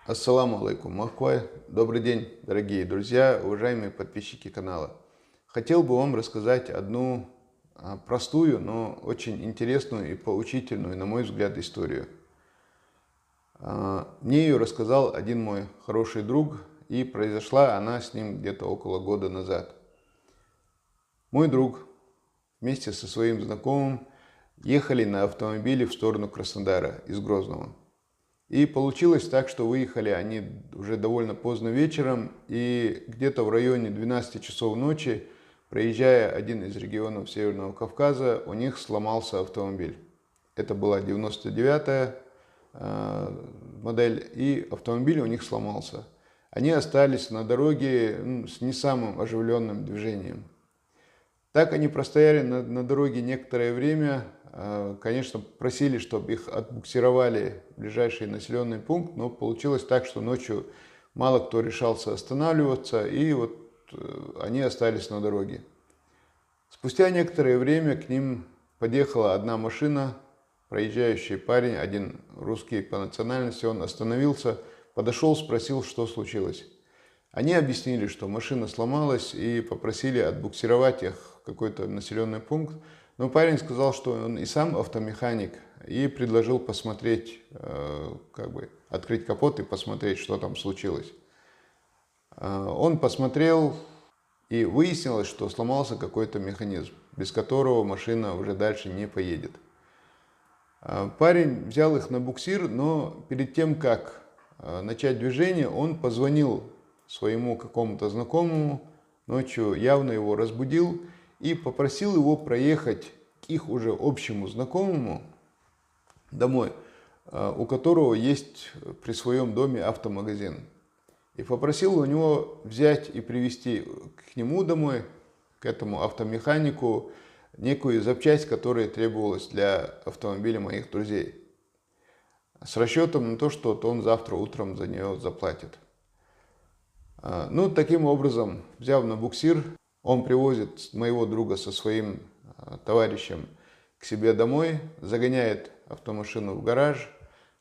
Ассаламу алейкум, Махквай. Добрый день, дорогие друзья, уважаемые подписчики канала. Хотел бы вам рассказать одну простую, но очень интересную и поучительную, на мой взгляд, историю. Мне ее рассказал один мой хороший друг, и произошла она с ним где-то около года назад. Мой друг вместе со своим знакомым ехали на автомобиле в сторону Краснодара из Грозного. И получилось так, что выехали они уже довольно поздно вечером, и где-то в районе 12 часов ночи, проезжая один из регионов Северного Кавказа, у них сломался автомобиль. Это была 99-я модель, и автомобиль у них сломался. Они остались на дороге с не самым оживленным движением. Так они простояли на дороге некоторое время. Конечно, просили, чтобы их отбуксировали в ближайший населенный пункт, но получилось так, что ночью мало кто решался останавливаться, и вот они остались на дороге. Спустя некоторое время к ним подъехала одна машина, проезжающий парень, один русский по национальности, он остановился, подошел, спросил, что случилось. Они объяснили, что машина сломалась, и попросили отбуксировать их в какой-то населенный пункт. Но парень сказал, что он и сам автомеханик, и предложил посмотреть, открыть капот и посмотреть, что там случилось. Он посмотрел, и выяснилось, что сломался какой-то механизм, без которого машина уже дальше не поедет. Парень взял их на буксир, но перед тем, как начать движение, он позвонил своему какому-то знакомому, ночью явно его разбудил и попросил его проехать к их уже общему знакомому домой, у которого есть при своем доме автомагазин. И попросил у него взять и привезти к нему домой, к этому автомеханику, некую запчасть, которая требовалась для автомобиля моих друзей. С расчетом на то, что он завтра утром за нее заплатит. Ну, таким образом, взяв на буксир, он привозит моего друга со своим товарищем к себе домой, загоняет автомашину в гараж.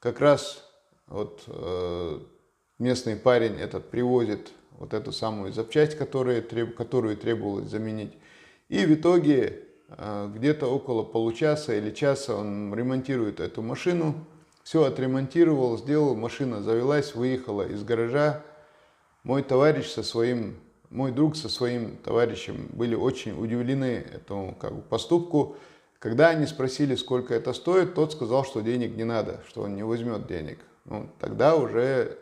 Как раз вот местный парень этот привозит вот эту самую запчасть, которую требовалось заменить. И в итоге где-то около получаса или часа он ремонтирует эту машину. Все отремонтировал, сделал, машина завелась, выехала из гаража. Мой друг со своим товарищем были очень удивлены этому поступку. Когда они спросили, сколько это стоит, тот сказал, что денег не надо, что он не возьмет денег. Ну, тогда уже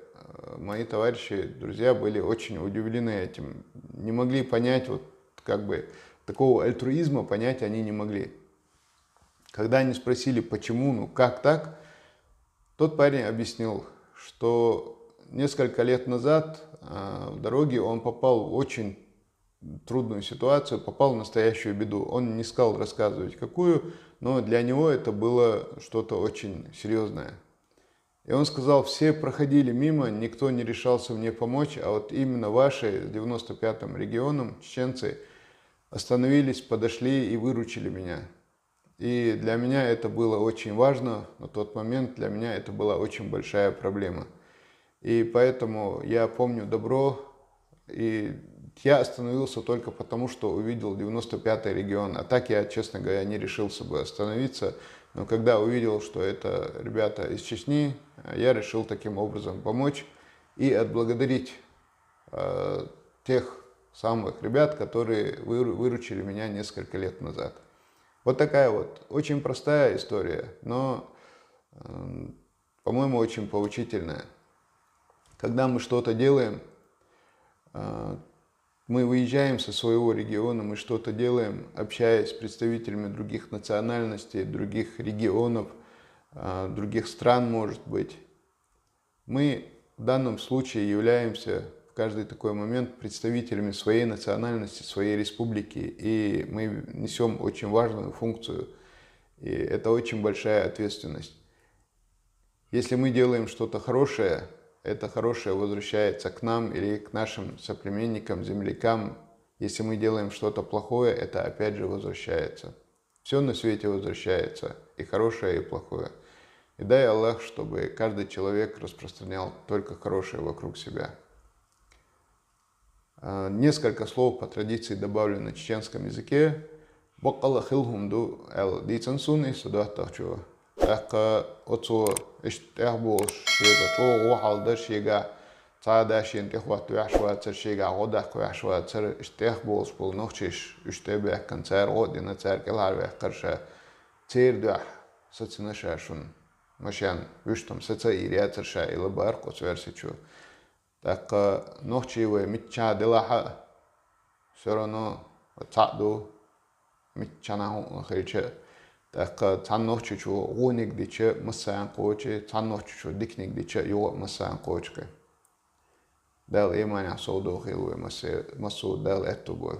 мои товарищи, друзья были очень удивлены этим. Не могли понять, такого альтруизма понять они не могли. Когда они спросили, почему, как так, тот парень объяснил, что несколько лет назад в дороге он попал в очень трудную ситуацию, попал в настоящую беду. Он не стал рассказывать какую, но для него это было что-то очень серьезное. И он сказал, все проходили мимо, никто не решался мне помочь, а вот именно ваши с 95-м регионом, чеченцы, остановились, подошли и выручили меня. И для меня это было очень важно, на тот момент для меня это была очень большая проблема. И поэтому я помню добро, и я остановился только потому, что увидел 95-й регион. А так я, честно говоря, не решился бы остановиться. Но когда увидел, что это ребята из Чечни, я решил таким образом помочь и отблагодарить тех самых ребят, которые выручили меня несколько лет назад. Вот такая вот очень простая история, но, по-моему, очень поучительная. Когда мы что-то делаем, мы выезжаем со своего региона, мы что-то делаем, общаясь с представителями других национальностей, других регионов, других стран, может быть. Мы в данном случае являемся в каждый такой момент представителями своей национальности, своей республики, и мы несем очень важную функцию, и это очень большая ответственность. Если мы делаем что-то хорошее, это хорошее возвращается к нам или к нашим соплеменникам, землякам. Если мы делаем что-то плохое, это опять же возвращается. Все на свете возвращается, и хорошее, и плохое. И дай Аллах, чтобы каждый человек распространял только хорошее вокруг себя. Несколько слов по традиции добавлю на чеченском языке. Бакала хилхумду эл дицансуни судахтахчу. Так отцу иштехбош шега чо вахалда шега цаадашин техват вяшвацер шега годах вяшвацер иштехбош бол нохчиш иштебек канцер година церкелар вяхкарша цердах социнашашун машан виштам соца ириацерша или баркос версичу. Так нохчиве митча делаха все равно цаду митчанаху хриче. Так цан нохчичу гоник диче массан коуче, цан нохчичу дикник диче йо массан коучке. Дал иманя соудо хилуе масу дал эту бой.